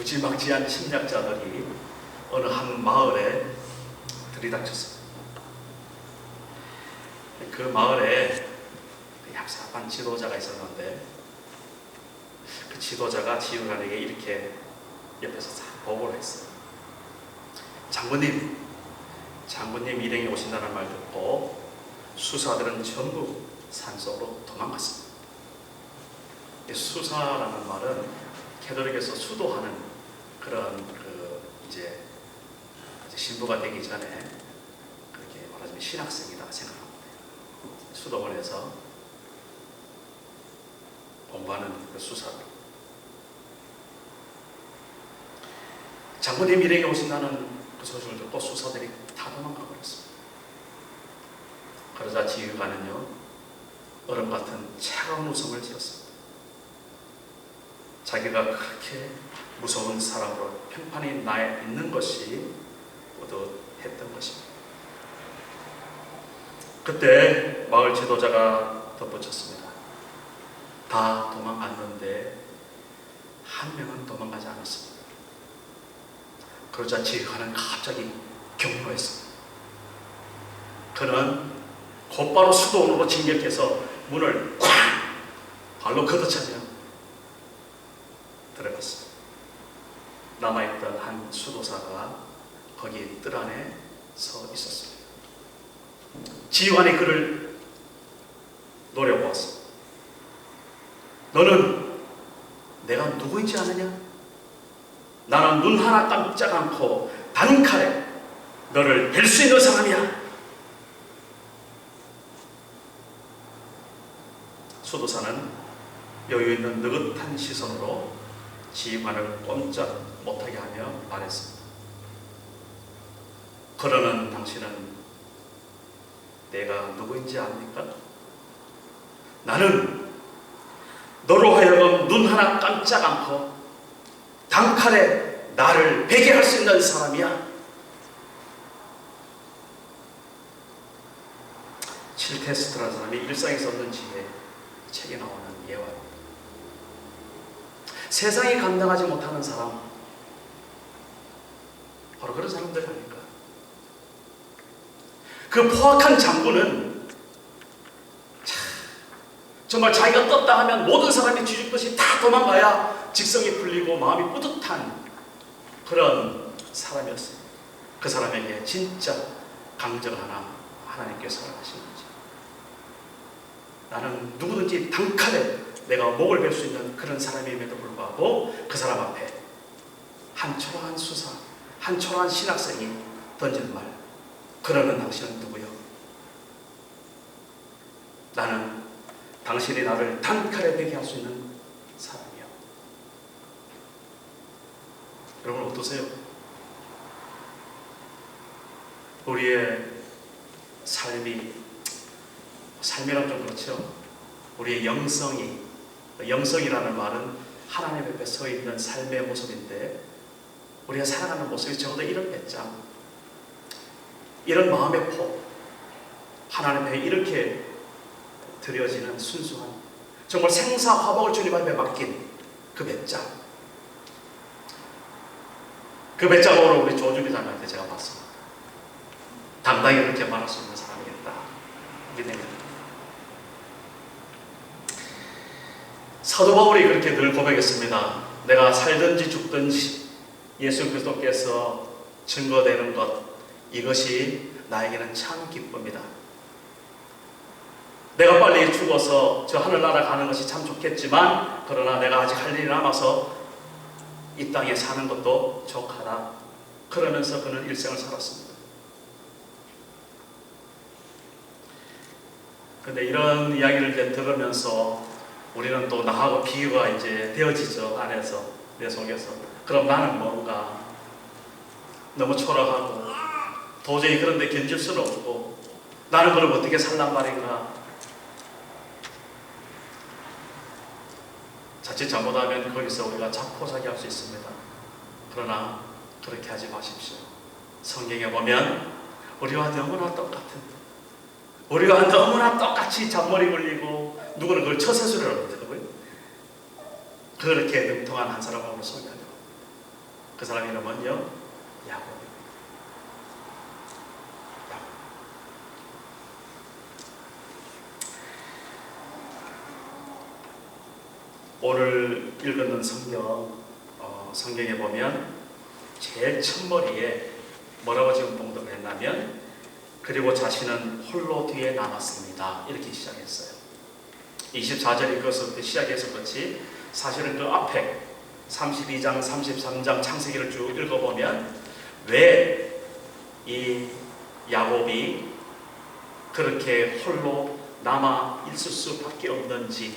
무지막지한 침략자들이 어느 한 마을에 들이닥쳤습니다. 그 마을에 얍삽한 지도자가 있었는데 그 지도자가 지휘관에게 이렇게 옆에서 싹 보고를 했어요. 장군님 일행이 오신다는 말 듣고 수사들은 전부 산속으로 도망갔습니다. 수사라는 말은 캐톨릭에서 수도하는 그런 이제 신부가 되기 전에 그렇게 말하자면 신학생이다 생각합니다. 수도원에서 공부하는 그 수사들. 장군님 일행이 오신다는 그 소식을 듣고 수사들이 다 도망가 버렸습니다. 그러자 지휘관은요, 얼음 같은 차가운 웃음을 지었습니다. 자기가 그렇게 무서운 사람으로 평판이 나 있는 것이 뿌듯했던 것입니다. 그때 마을 지도자가 덧붙였습니다. 다 도망갔는데 한 명은 도망가지 않았습니다. 그러자 지휘관은 갑자기 경로했습니다. 그는 곧바로 수도원으로 진격해서 문을 쾅 발로 걷어차며 들어갔습니다. 남아있던 한 수도사가 거기 뜰 안에 서 있었습니다. 지휘관이 그를 노려보았습니다. 너는 내가 누구인지 아느냐? 나는 눈 하나 깜짝 않고 단칼에 너를 뵐 수 있는 사람이야. 수도사는 여유 있는 느긋한 시선으로 지휘관을 꼼짝 못하게 하며 말했습니다. 그러는 당신은 내가 누구인지 압니까? 나는 너로 하여금 눈 하나 깜짝 않고 단칼에 나를 베게 할 수 있는 사람이야. 칠테스트라는 사람이 일상에서 얻는 지혜, 책에 나오는 예화입니다. 세상이 감당하지 못하는 사람, 바로 그런 사람들 아닐까. 그 포악한 장군은 정말 자기가 떴다 하면 모든 사람이 뒤집듯이 다 도망가야 직성이 풀리고 마음이 뿌듯한 그런 사람이었어요. 그 사람에게 진짜 강정 하나 하나님께서 허락하신 거지. 나는 누구든지 단칼에 내가 목을 벨 수 있는 그런 사람임에도 불구하고 그 사람 앞에 한 초라한 수사, 한 초라한 신학생이 던진 말, 그러는 당신은 누구요? 나는 당신이 나를 단칼에 베게 할 수 있는 사람이요. 여러분 어떠세요? 우리의 삶이란 좀 그렇죠. 우리의 영성이라는 말은 하나님 앞에 서 있는 삶의 모습인데, 우리가 살아가는 모습이 적어도 이런 배짱, 이런 마음의 폭, 하나님 앞에 이렇게 드려지는 순수한, 정말 생사화복을 주님 앞에 맡긴 그 배짱, 그 배짱으로 우리 조주비 장한테 제가 봤습니다. 당당히 그렇게 말할 수 있는 사람이겠다 믿습니다. 사도 바울이 그렇게 늘 고백했습니다. 내가 살든지 죽든지 예수 그리스도께서 증거되는 것, 이것이 나에게는 참 기쁨이다. 내가 빨리 죽어서 저 하늘나라 가는 것이 참 좋겠지만, 그러나 내가 아직 할 일이 남아서 이 땅에 사는 것도 족하다. 그러면서 그는 일생을 살았습니다. 근데 이런 이야기를 이제 들으면서 우리는 또 나하고 비교가 이제 되어지죠. 안에서, 내 속에서. 그럼 나는 뭔가 너무 초라하고 도저히 그런데 견딜 수는 없고, 나는 그럼 어떻게 살란 말인가. 자칫 잘못하면 거기서 우리가 자포자기할 수 있습니다. 그러나 그렇게 하지 마십시오. 성경에 보면 우리와 너무나 똑같이 잔머리 굴리고, 누구는 그걸 처세술이라고 하더라고요. 그렇게 능통한 한 사람을 소개하죠. 그 사람 이름은요, 야곱입니다. 야곱. 오늘 읽은 성경에 보면 제일 첫머리에 뭐라고 지금 봉독을 했냐면, 그리고 자신은 홀로 뒤에 남았습니다. 이렇게 시작했어요. 24절이 그것부터 시작해서 그렇지, 사실은 그 앞에 32장, 33장 창세기를 쭉 읽어보면 왜 이 야곱이 그렇게 홀로 남아 있을 수밖에 없는지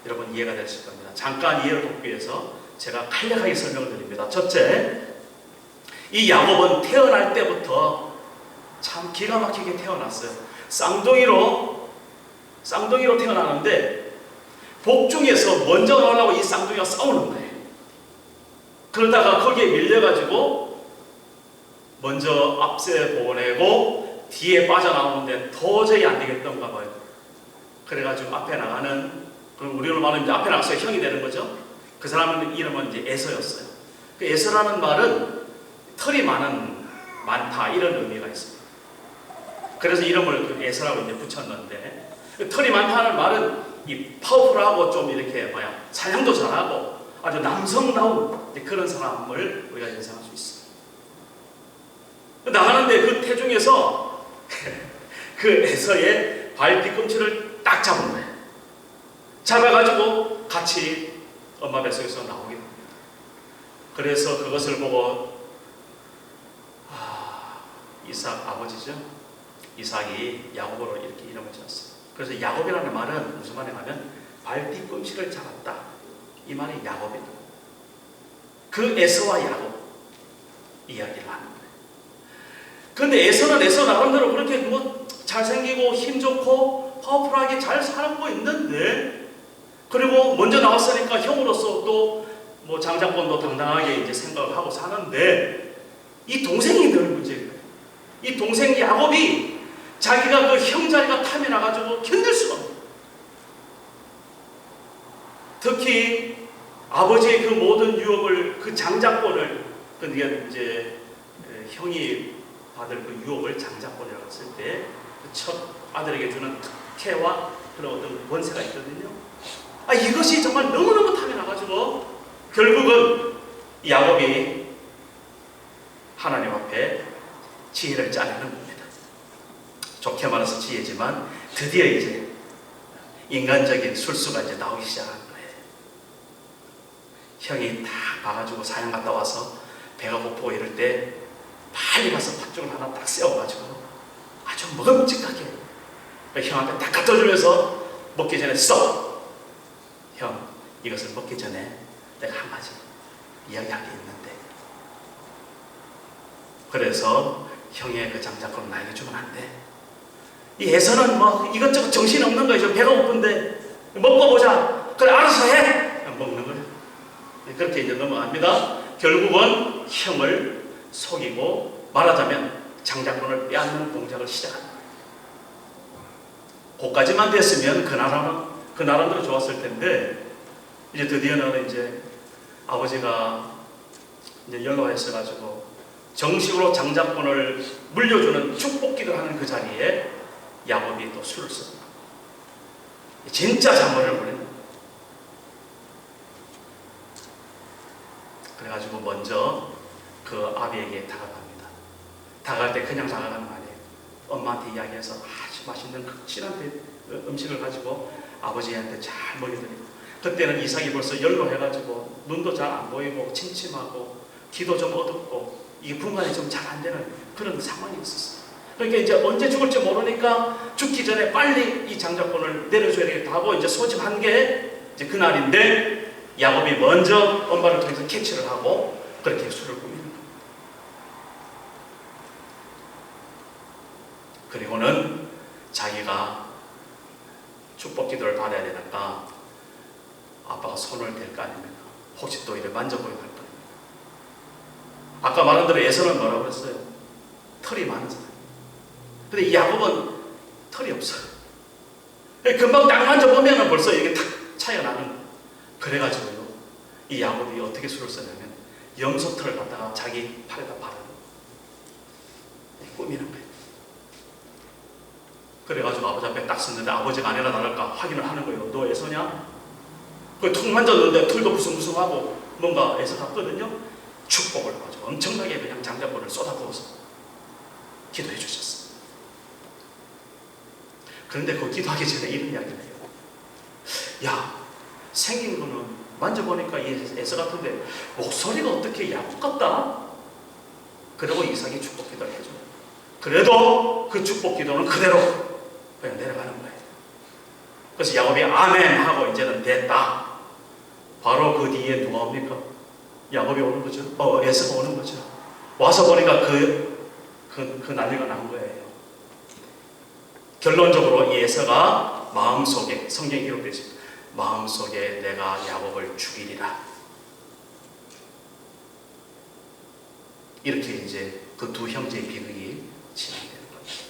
여러분 이해가 되실 겁니다. 잠깐 이해를 돕기 위해서 제가 간략하게 설명을 드립니다. 첫째, 이 야곱은 태어날 때부터 참 기가 막히게 태어났어요. 쌍둥이로 태어나는데 복중에서 먼저 나오려고 이 쌍둥이가 싸우는 거예요. 그러다가 거기에 밀려가지고 먼저 앞세 보내고 뒤에 빠져나오는데 도저히 안 되겠던가 봐요. 그래가지고 앞에 나가는, 그럼 우리로 말하면 이제 앞에 나가서 형이 되는 거죠. 그 사람의 이름은 이제 에서였어요. 그 에서라는 말은 털이 많다 이런 의미가 있습니다. 그래서 이름을 그 에서라고 이제 붙였는데, 그 털이 많다는 말은 이 파워풀하고 좀 이렇게 사냥도 잘하고 아주 남성다운 그런 사람을 우리가 연상할 수 있어요. 나가는데 그 태중에서 그 에서의 발 뒤꿈치를 딱 잡은 거예요. 잡아가지고 같이 엄마 뱃속에서 나오게 됩니다. 그래서 그것을 보고 이삭 아버지죠. 이삭이 야곱으로 이렇게 이름을 지었어요. 그래서 야곱이라는 말은 무슨 말이냐면 발 뒤꿈치를 잡았다, 이 말이 야곱이다. 그 에서와 야곱 이야기를 하는 거예요. 그런데 에서는 에서 나름대로 그렇게 잘생기고 힘 좋고 파워풀하게 잘 살고 있는데, 그리고 먼저 나왔으니까 형으로서 또 장자권도 당당하게 이제 생각을 하고 사는데, 이 동생이 늘 문제예요. 이 동생 야곱이 자기가 그 형자리가 탐이 나가지고 견딜 수가 없어요. 특히 아버지의 그 모든 유업을, 그 장자권을, 그러니까 이제 형이 받을 그 유업을 장자권이라고 했을 때 첫 아들에게 주는 특혜와 그런 어떤 권세가 있거든요. 이것이 정말 너무너무 탐이 나가지고 결국은 야곱이 하나님 앞에 지혜를 짜내는 겁니다. 좋게 말해서 지혜지만 드디어 이제 인간적인 술수가 이제 나오기 시작한 거예요. 형이 딱 봐가지고 사냥 갔다 와서 배가 고프고 이럴 때 빨리 가서 팥죽을 하나 딱 세워가지고 아주 먹음직하게 형한테 딱 갖다 주면서 먹기 전에 형, 이것을 먹기 전에 내가 한 가지 이야기할 게 있는데, 그래서 형의 그 장자권을 나에게 주면 안 돼. 이 에서는 이것저것 정신이 없는 거예요. 배가 고픈데 먹고 보자. 그래, 알아서 해. 먹는 거예요. 그렇게 이제 넘어갑니다. 결국은 형을 속이고 말하자면 장자권을 빼앗는 공작을 시작합니다. 그까지만 됐으면 그 나라대로 좋았을 텐데, 이제 드디어는 이제 아버지가 이제 연로했어가지고 정식으로 장자권을 물려주는 축복기를 하는 그 자리에 야곱이 또 술을 씁니다. 진짜 잔머리를 부리는. 그래가지고 먼저 그 아비에게 다가갑니다. 다가갈 때 그냥 다가가는 거 아니에요. 엄마한테 이야기해서 아주 맛있는 극진한 음식을 가지고 아버지한테 잘 먹여드리고, 그때는 이삭이 벌써 연로해가지고 눈도 잘 안 보이고 침침하고 기도 좀 어둡고 이게 분간이 좀 잘 안 되는 그런 상황이 있었어요. 그러니까 이제 언제 죽을지 모르니까 죽기 전에 빨리 이 장자권을 내려줘야 되겠다 하고 이제 소집한 게 이제 그날인데, 야곱이 먼저 엄마를 통해서 캐치를 하고 그렇게 술을 꾸미는 겁니다. 그리고는 자기가 축복 기도를 받아야 되니까 아빠가 손을 댈 거 아닙니까? 혹시 또 이래 만져보기도 할 거예요. 아까 말한 대로 에서는 뭐라고 했어요? 털이 많은 사람. 근데 이 야곱은 털이 없어요. 금방 딱 만져보면 벌써 이게 탁 차이가 나는 거예요. 그래가지고요, 이 야곱이 어떻게 술을 쓰냐면 염소털을 갖다가 자기 팔에다 바르는 꾸미는 거예요. 그래가지고 아버지 앞에 딱 섰는데 아버지가 아니라 나를까 확인을 하는 거예요. 너 애서냐? 그 툭 만졌는데 털도 부숭부숭하고 뭔가 애서 같거든요. 축복을 가지고 엄청나게 그냥 장자권을 쏟아부어서 기도해 주셨어요. 그런데 그 기도하기 전에 이런 이야기를 해요. 야, 생긴 거는 만져보니까 애서 같은데 목소리가 어떻게 야곱 같다? 그리고 이삭이 축복 기도를 해줘요. 그래도 그 축복 기도는 그대로 그냥 내려가는 거예요. 그래서 야곱이 아멘 하고 이제는 됐다. 바로 그 뒤에 누가 옵니까? 야곱이 오는 거죠. 에서가 오는 거죠. 와서 보니까 그 난리가 난 거예요. 결론적으로 이 에서가 마음속에, 성경에 기록되어 있습니다. 마음속에 내가 야곱을 죽이리라. 이렇게 이제 그 두 형제의 비극이 진행되는 겁니다.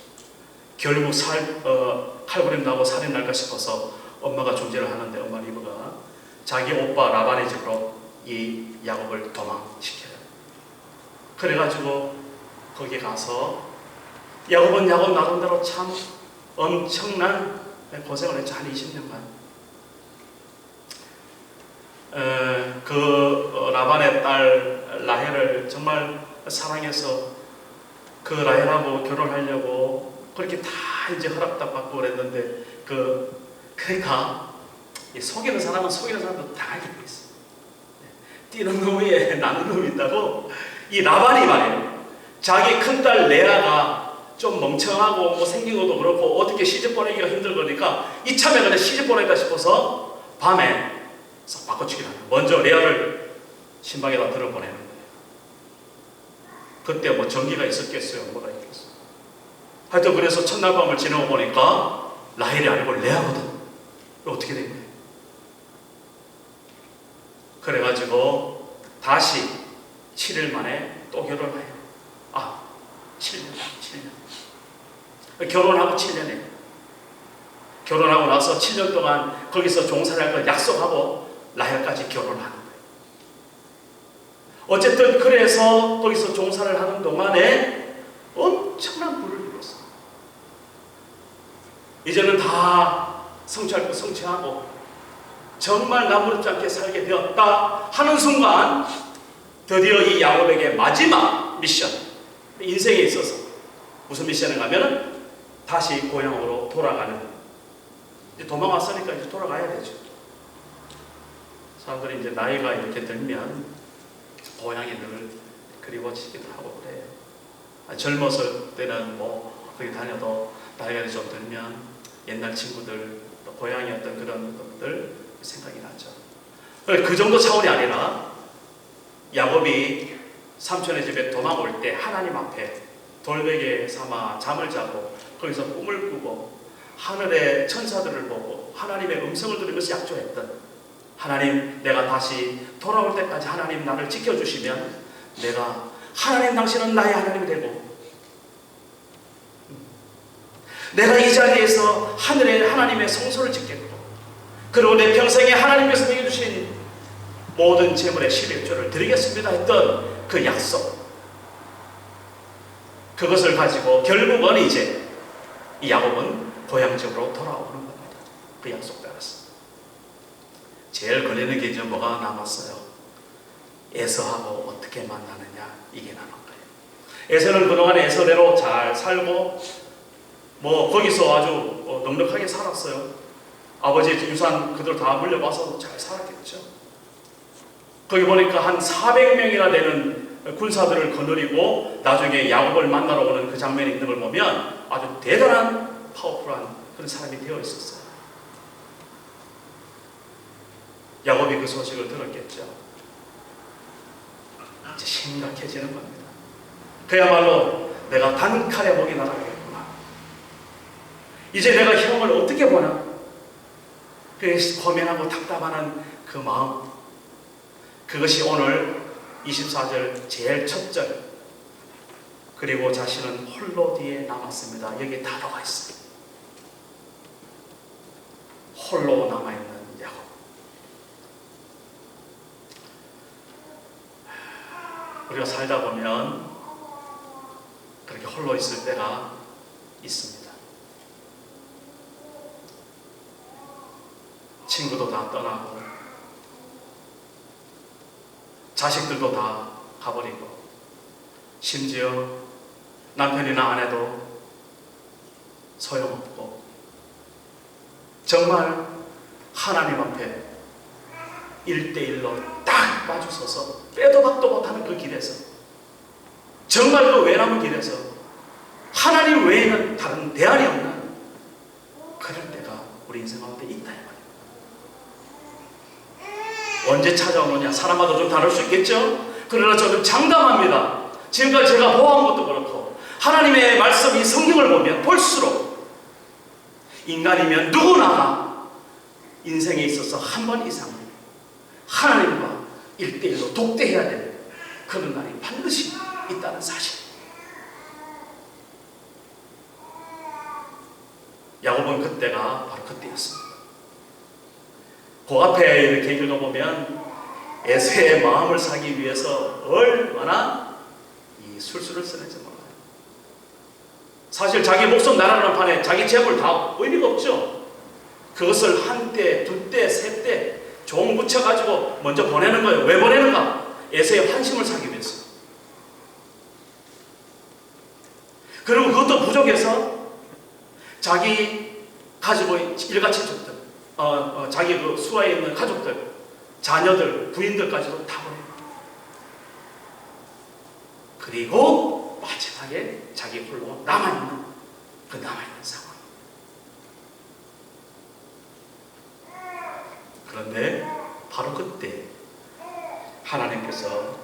결국 칼부림 나고 살인 날까 싶어서 엄마가 중재를 하는데 엄마 리브가 자기 오빠 라반의 집으로 이 야곱을 도망시켜요. 그래가지고 거기 가서 야곱은 야곱 나름대로 참 엄청난 고생을 했죠. 한 20년간. 라반의 딸 라헬을 정말 사랑해서 그 라헬하고 결혼하려고 그렇게 다 이제 허락도 받고 그랬는데 그러니까 속이는 사람은 속이는 사람도 다 알고 있어요. 뛰는 놈 위에 나는 놈이 있다고. 이 라반이 말이에요. 자기 큰딸 레아가 좀 멍청하고 뭐 생긴 것도 그렇고 어떻게 시집 보내기가 힘들 거니까 이참에 그냥 시집 보내다 싶어서 밤에 싹 바꿔치기를 하는 거예요. 먼저 레아를 신방에다 들어보내는 거예요. 그때 뭐 전기가 있었겠어요? 뭐가 있겠어요? 하여튼 그래서 첫날 밤을 지내고 보니까 라헬이 아니고 레아거든. 어떻게 된 거예요? 그래가지고 다시 7일 만에 또 결혼을 해요. 7년. 결혼하고 7년에 결혼하고 나서 7년 동안 거기서 종살이 할 걸 약속하고 라헬까지 결혼하는 거예요. 어쨌든 그래서 거기서 종살을 하는 동안에 엄청난 부를 이뤘어요. 이제는 다 성취할 거 성취하고 정말 나무롭지 않게 살게 되었다 하는 순간 드디어 이 야곱에게 마지막 미션, 인생에 있어서 무슨 미션을 가면은 다시 고향으로 돌아가는, 이제 도망왔으니까 이제 돌아가야 되죠. 사람들이 이제 나이가 이렇게 들면 고향이 늘 그리워지기도 하고 그래요. 젊었을 때는 뭐 거기 다녀도 나이가 좀 들면 옛날 친구들, 또 고향의 어떤 그런 것들 생각이 나죠. 그 정도 차원이 아니라 야곱이 삼촌의 집에 도망올 때 하나님 앞에 돌베개 삼아 잠을 자고 거기서 꿈을 꾸고 하늘의 천사들을 보고 하나님의 음성을 들으면서 약조했던, 하나님 내가 다시 돌아올 때까지 하나님 나를 지켜주시면 내가 하나님 당신은 나의 하나님이 되고 내가 이 자리에서 하늘의 하나님의 성소를 짓겠고 그리고 내 평생에 하나님께서 내게 주신 모든 재물의 11조를 드리겠습니다 했던 그 약속, 그것을 가지고 결국은 이제 이 야곱은 고향집으로 돌아오는 겁니다. 그 약속 따라서. 제일 걸리는 게 이제 뭐가 남았어요? 에서하고 어떻게 만나느냐, 이게 남은 거예요. 에서는 그동안 에서대로 잘 살고 뭐 거기서 아주 넉넉하게 살았어요. 아버지의 유산 그대로 다 물려봐서 잘 살았겠죠. 거기 보니까 한 400명이나 되는 군사들을 거느리고 나중에 야곱을 만나러 오는 그 장면이 있는 걸 보면 아주 대단한 파워풀한 그런 사람이 되어 있었어요. 야곱이 그 소식을 들었겠죠. 이제 심각해지는 겁니다. 그야말로 내가 단칼에 목이 날아가겠구나. 이제 내가 형을 어떻게 보나? 그 고민하고 답답하는 그 마음, 그것이 오늘 24절 제일 첫 절, 그리고 자신은 홀로 뒤에 남았습니다. 여기 다 나와 있어요. 홀로 남아있는 야곱. 우리가 살다 보면 그렇게 홀로 있을 때가 있습니다. 친구도 다 떠나고 자식들도 다 가버리고 심지어 남편이나 아내도 소용없고 정말 하나님 앞에 1대1로 딱 마주서서 빼도 박도 못하는 그 길에서 정말 그 외나무 길에서 하나님 외에는 다른 대안이 없는 그럴 때가 우리 인생 가운데 있다 이 말이에요. 언제 찾아오느냐 사람마다 좀 다를 수 있겠죠. 그러나 저는 장담합니다. 지금까지 제가 보아한 것도 그렇고 하나님의 말씀이 성경을 보면 볼수록 인간이면 누구나 인생에 있어서 한 번 이상은 하나님과 1대1로 독대해야 되는 그런 날이 반드시 있다는 사실. 야곱은 그때가 바로 그때였습니다. 그 앞에 이렇게 읽어보면 에서의 마음을 사기 위해서 얼마나 이 술수를 쓰는지 몰라요. 사실 자기 목숨 날아가는 판에 자기 재물 다 의미가 없죠. 그것을 한 때, 두 때, 세 때 종 붙여가지고 먼저 보내는 거예요. 왜 보내는가? 에서의 환심을 사기 위해서. 그리고 그것도 부족해서 자기 가지고 일가친척들, 자기 그 수하에 있는 가족들, 자녀들, 부인들까지도 다 보내요. 그리고 마지막에 자기 홀로 남아있는 그 남아있는 상황. 그런데 바로 그때 하나님께서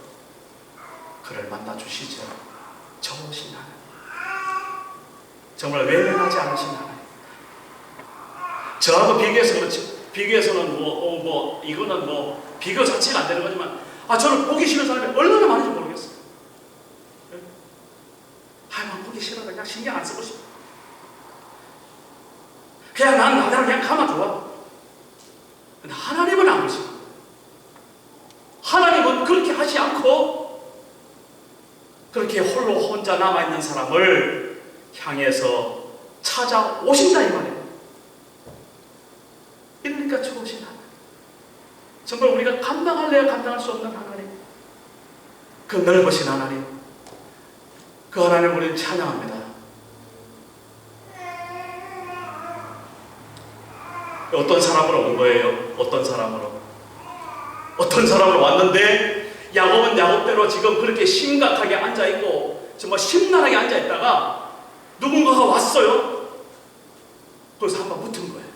그를 만나 주시죠. 좋으신 하나님, 정말 외면하지 않으신 하나님. 저하고 비교해서 그렇지, 비교해서는 이거는 비교 자체가 안 되는 거지만 저는 보기 싫은 사람이 얼마나 많은지 모르겠어요. 보기 싫어. 그냥 신경 안 쓰고 싶어. 그냥 난 나대로 그냥 가만 좋아. 근데 하나님은 안 그러시고, 하나님은 그렇게 하지 않고 그렇게 홀로 혼자 남아있는 사람을 향해서 찾아오신다 이 말이에요. 이러니까 좋으신 하나님, 정말 우리가 감당할래야 감당할 수 없는 하나님, 그 넓으신 하나님, 그 하나님 우리는 찬양합니다. 어떤 사람으로 온 거예요? 어떤 사람으로 왔는데 야곱은 야곱대로 지금 그렇게 심각하게 앉아있고 정말 심란하게 앉아있다가 누군가가 왔어요. 그래서 한번 붙은 거예요.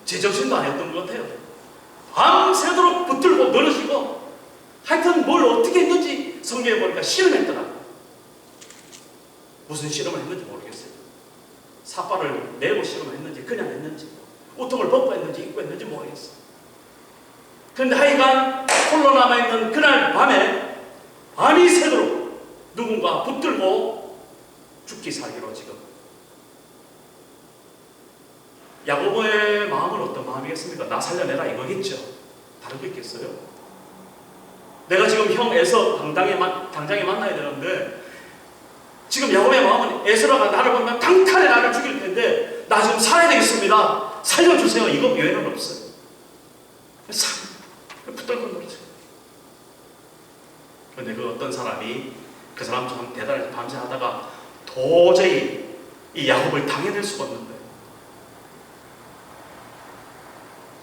제정신도 아니었던 것 같아요. 밤새도록 붙들고 늘으시고 하여튼 뭘 어떻게 했는지 성경에 보니까 실험했더라. 무슨 실험을 했는지 모르겠어요. 삿발을 메고 실험을 했는지 그냥 했는지 우통을 벗고 했는지 입고 했는지 모르겠어요. 그런데 하여간 홀로 남아있는 그날 밤에 밤이 새도록 누군가 붙들고 죽기 살기로 지금. 야곱의 마음은 어떤 마음이겠습니까? 나 살려내라 이거겠죠. 다른 거 있겠어요? 내가 지금 형 에서 당장에 만나야 되는데 지금 야곱의 마음은 에서라가 나를 보면 당탄에 나를 죽일 텐데 나 지금 살아야 되겠습니다. 살려주세요. 이거 외에는 없어요. 붙들고 놀죠. 그런데 그 어떤 사람이 그 사람 좀 대단해서 밤새 하다가 도저히 이 야곱을 당해낼 수가 없는 거예요.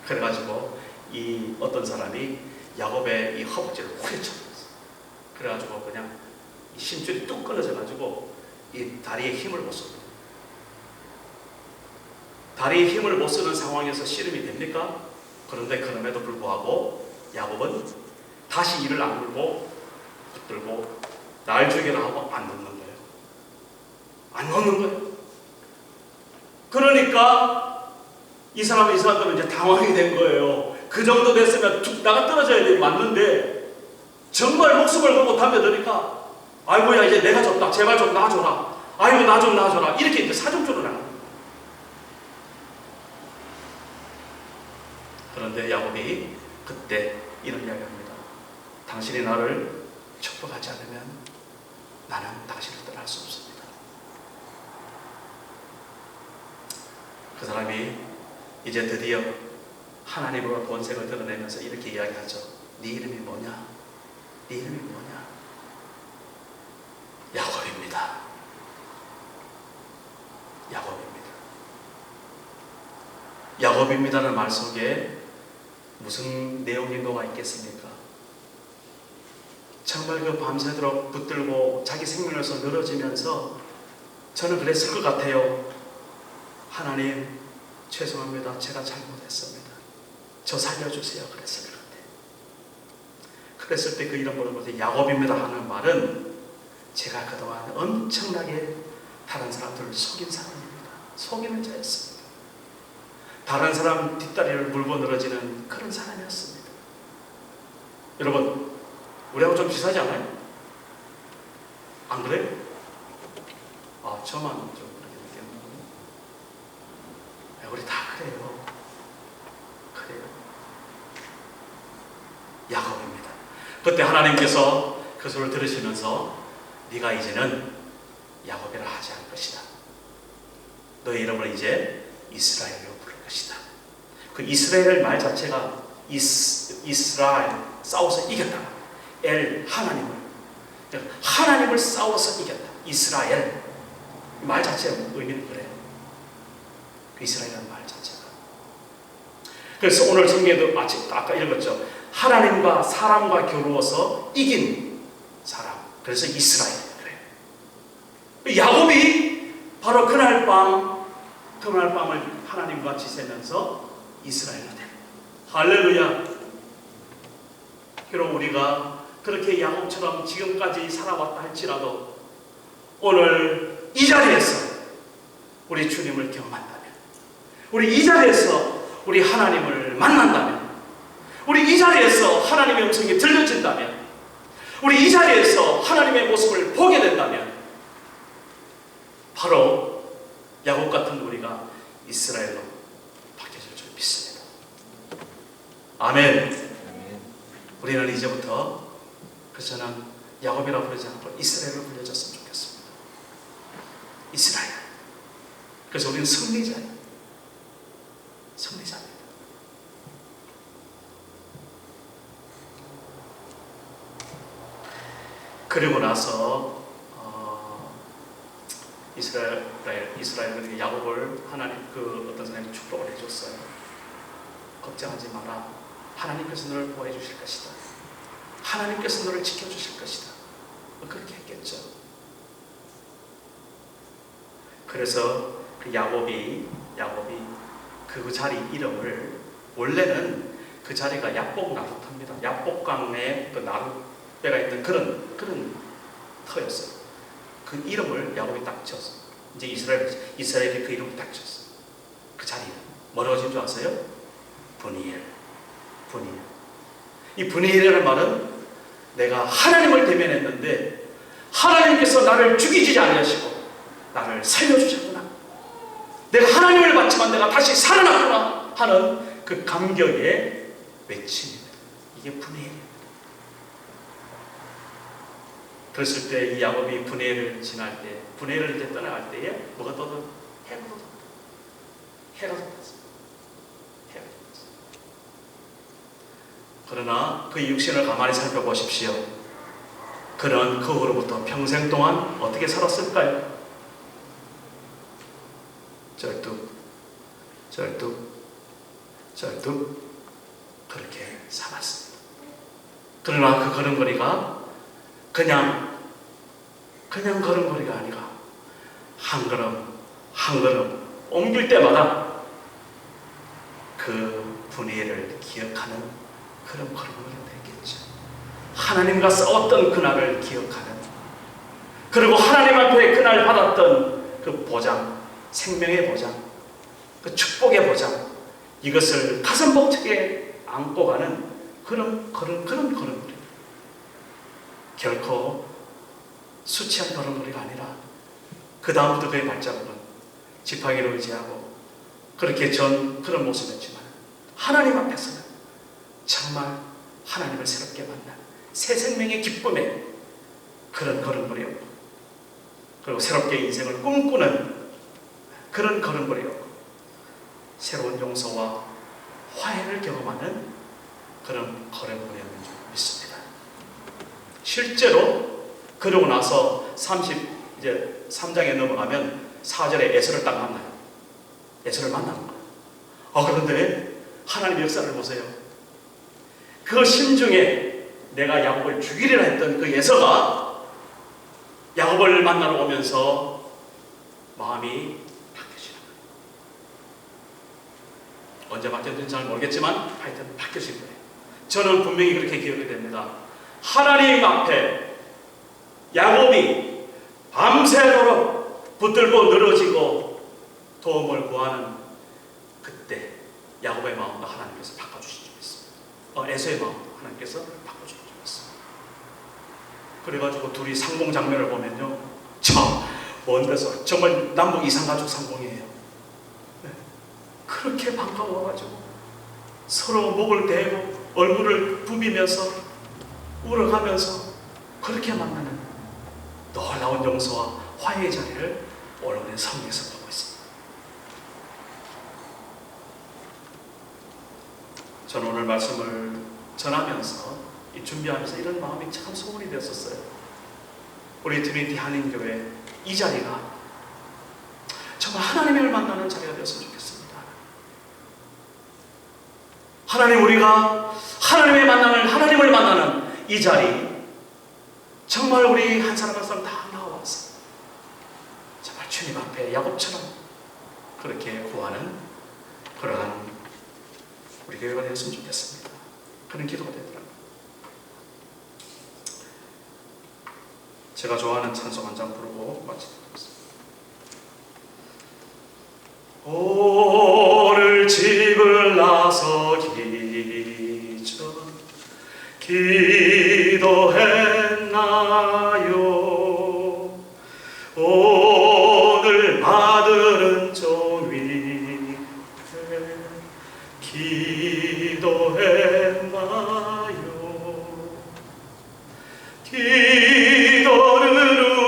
그래가지고 이 어떤 사람이 야곱의 이 허벅지를 후려쳤어요. 그래가지고 그냥 이 심줄이 뚝 끊어져가지고 이 다리에 힘을 못 써요. 다리에 힘을 못 쓰는 상황에서 씨름이 됩니까? 그런데 그럼에도 불구하고 야곱은 다시 이를 악물고 붙들고 날 죽여라 하고 안 놓는 거예요. 안 놓는 거예요. 그러니까 이 사람들은 이제 당황이 된 거예요. 그 정도 됐으면 툭 나가 떨어져야 돼. 맞는데 정말 목숨을 걸고 담벼드니까 아이고야 이제 내가 졌다. 제발 좀 놔줘라. 아이고 나 좀 놔줘라. 이렇게 이제 사정조를 하는 거예요. 그런데 야곱이 그때 이런 이야기합니다. 당신이 나를 축복하지 않으면 나는 당신을 떠날 수 없습니다. 그 사람이 이제 드디어 하나님으로 본색을 드러내면서 이렇게 이야기하죠. 네 이름이 뭐냐? 네 이름이 뭐냐? 야곱입니다. 야곱입니다. 야곱입니다는 말 속에 무슨 내용이 녹아 있겠습니까? 정말 그 밤새도록 붙들고 자기 생명에서 늘어지면서 저는 그랬을 것 같아요. 하나님, 죄송합니다. 제가 잘못했습니다. 저 살려주세요. 그랬을 것 같아요. 그랬을 때 그 이름 부르는 것이 야곱입니다 하는 말은 제가 그동안 엄청나게 다른 사람들을 속인 사람입니다. 속이는 자였습니다. 다른 사람 뒷다리를 물고 늘어지는 그런 사람이었습니다. 여러분, 우리하고 좀 비슷하지 않아요? 안 그래요? 저만 좀 그렇게 느꼈는데. 우리 다 그래요. 그래요. 야곱입니다. 그때 하나님께서 그 소리를 들으시면서 네가 이제는 야곱이라 하지 않을 것이다. 너의 이름을 이제 이스라엘로 부를 것이다. 그 이스라엘 말 자체가 이스라엘, 싸워서 이겼다. 하나님을 싸워서 이겼다. 이스라엘 말 자체의 의미는 그래요. 그 이스라엘이라는 말 자체가. 그래서 오늘 성경에도 아까 읽었죠. 하나님과 사람과 겨루어서 이긴 사람. 그래서 이스라엘 그래요. 야곱이 바로 그날 밤을 하나님과 지새면서 이스라엘로 돼. 할렐루야. 그럼 우리가 그렇게 야곱처럼 지금까지 살아왔다 할지라도 오늘 이 자리에서 우리 주님을 경험한다면, 우리 이 자리에서 우리 하나님을 만난다면, 우리 이 자리에서 하나님의 음성이 들려진다면, 우리 이 자리에서 하나님의 모습을 보게 된다면 바로 야곱 같은 우리가 이스라엘로 바뀌어질 줄 믿습니다. 아멘. 우리는 이제부터 그래서 저는 야곱이라 부르지 않고 이스라엘로 불려졌으면 좋겠습니다. 이스라엘. 그래서 우리는 승리자예요. 승리자입니다. 그리고 나서 이스라엘 야곱을 하나님 어떤 사람이 축복을 해줬어요. 걱정하지 마라. 하나님께서 너를 보호해 주실 것이다. 하나님께서 너를 지켜주실 것이다. 그렇게 했겠죠. 그래서 그 야곱이 그 자리 이름을, 원래는 그 자리가 야복 나루터입니다. 야복강에 그 나룻배가 있는 그런 터였어요. 그 이름을 야곱이 딱 지었어요. 이제 이스라엘이 그 이름을 딱 지었어요. 그 자리 뭐라고 지은 줄 아세요? 브니엘. 이 브니엘이라는 말은 내가 하나님을 대면했는데 하나님께서 나를 죽이지 아니하시고 나를 살려주셨구나. 내가 하나님을 봤지만 내가 다시 살아났구나 하는 그 감격의 외침입니다. 이게 브니엘입니다. 그랬을 때 이 야곱이 브니엘을 지날 때, 브니엘을 이제 떠나갈 때에 뭐가 떠도 해가 돋았다. 해가 돋았어. 그러나 그 육신을 가만히 살펴보십시오. 그는 그 후로부터 평생 동안 어떻게 살았을까요? 절뚝 그렇게 살았습니다. 그러나 그 걸음걸이가 그냥 걸음걸이가 아니라 한 걸음 옮길 때마다 그 분위기를 기억하는 그런 걸음걸이가 됐겠죠. 하나님과 싸웠던 그날을 기억하는, 그리고 하나님 앞에 그날 받았던 그 보장, 생명의 보장, 그 축복의 보장, 이것을 가슴 벅차게 안고 가는 그런 걸음걸이. 결코 수치한 걸음걸이가 아니라 그 다음부터 그의 발자국은 지팡이로 의지하고 그렇게 그런 모습이었지만 하나님 앞에서는 정말 하나님을 새롭게 만난 새 생명의 기쁨에 그런 걸음걸이였고, 그리고 새롭게 인생을 꿈꾸는 그런 걸음걸이였고, 새로운 용서와 화해를 경험하는 그런 걸음걸이였는 줄 믿습니다. 실제로 그러고 나서 3장에 넘어가면 4절에 에서를 딱 만나요. 에서를 만나는 거예요. 그런데 하나님의 역사를 보세요. 그 심중에 내가 야곱을 죽이리라 했던 그 에서가 야곱을 만나러 오면서 마음이 바뀌어지는 거예요. 언제 바뀌었는지 잘 모르겠지만 하여튼 바뀌어진 거예요. 저는 분명히 그렇게 기억이 됩니다. 하나님 앞에 야곱이 밤새도록 붙들고 늘어지고 도움을 구하는 그때 야곱의 마음도 하나님께서 바꿔주신 적이 있습니다. 에서의 마음도 하나님께서 바꿔주신 적이 있습니다. 그래가지고 둘이 상봉 장면을 보면요, 먼 데서 정말 남북 이산가족 상봉이에요. 네. 그렇게 반가워가지고 서로 목을 대고 얼굴을 부비면서 울어가면서 그렇게 만나는 놀라운 용서와 화해의 자리를 오늘의 성경에서 보고 있습니다. 저는 오늘 말씀을 전하면서 준비하면서 이런 마음이 참 소원이 되었었어요. 우리 트리니티 한인교회 이 자리가 정말 하나님을 만나는 자리가 되었으면 좋겠습니다. 우리가 하나님을 만나는 이 자리, 정말 우리 한 사람 한 사람 다 나와서 정말 주님 앞에 야곱처럼 그렇게 구하는 그러한 우리 교회가 되었으면 좋겠습니다. 그런 기도가 되더라고요. 제가 좋아하는 찬송 한 장 부르고 마치도록 하겠습니다. 오늘 집을 나서기 전 기도했나요? 오늘 받은 종이 기도했나요? 기도는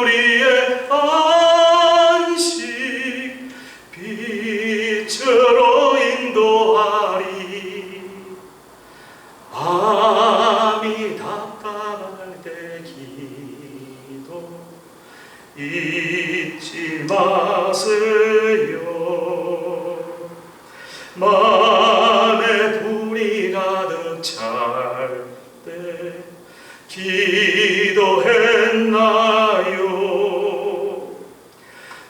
우리의 안식 빛으로 인도하리. 마음이 답답할 때 기도 잊지 마세요. 마음에 불이 가득 찰 때 기도했나요?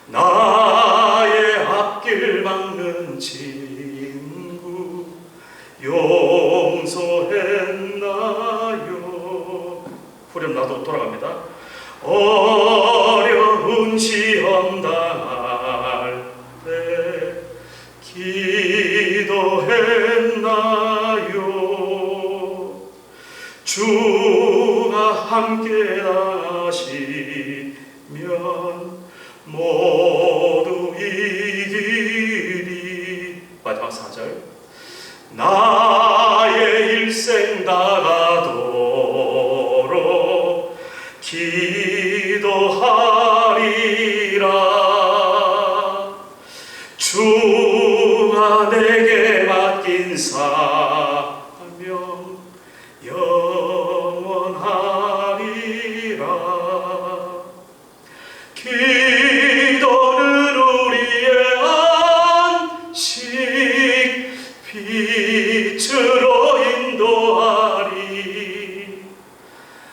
나의 앞길 막는 친구 용서했나요? 후렴 나도 돌아갑니다. 어려운 시험 당할 때 기도했나요? 주가 함께 하시면 모두 이기리. 마지막 4절. 나의 일생 다가도록 기도하리라. 주가 내게 맡긴 사명 영원하리라. 기도는 우리의 안식 빛으로 인도하리.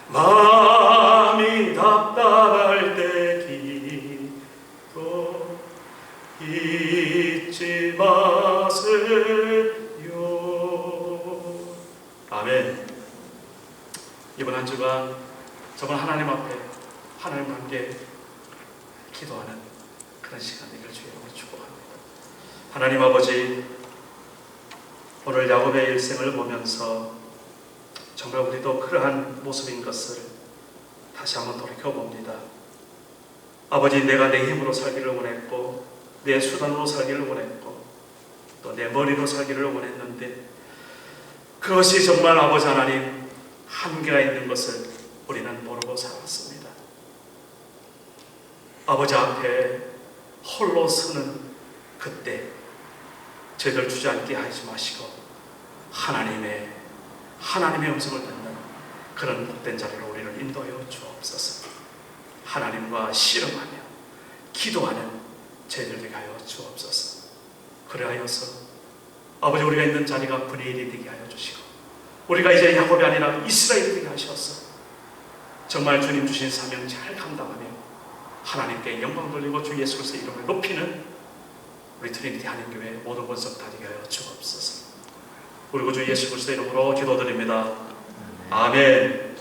마음이 답답할 때 기도 잊지 마세요. 아멘. 이번 한 주간 정말 하나님 앞에 하나님과 함께 기도하는 그런 시간 되기를 주의 이름으로 축복합니다. 하나님 아버지, 오늘 야곱의 일생을 보면서 정말 우리도 그러한 모습인 것을 다시 한번 돌이켜봅니다. 아버지, 내가 내 힘으로 살기를 원했고 내 수단으로 살기를 원했고 또 내 머리로 살기를 원했는데 그것이 정말 아버지 하나님 한계가 있는 것을 우리는 모르고 살았습니다. 아버지 앞에 홀로 서는 그때 저희들 주저앉게 하지 마시고 하나님의 음성을 듣는 그런 복된 자리로 우리를 인도하여 주옵소서. 하나님과 씨름하며 기도하는 저희들 되게 하여 주옵소서. 그래하여서 아버지 우리가 있는 자리가 분해일이 되게 하여 주시고 우리가 이제 야곱이 아니라 이스라엘이 되게 하셔서 정말 주님 주신 사명 잘 감당하며 하나님께 영광 돌리고 주 예수 그리스도의 이름을 높이는 우리 트리니티 한인교회 모든 권석 다 되게 하여 주옵소서. 우리 주 예수 그리스도의 이름으로 기도드립니다. 아멘.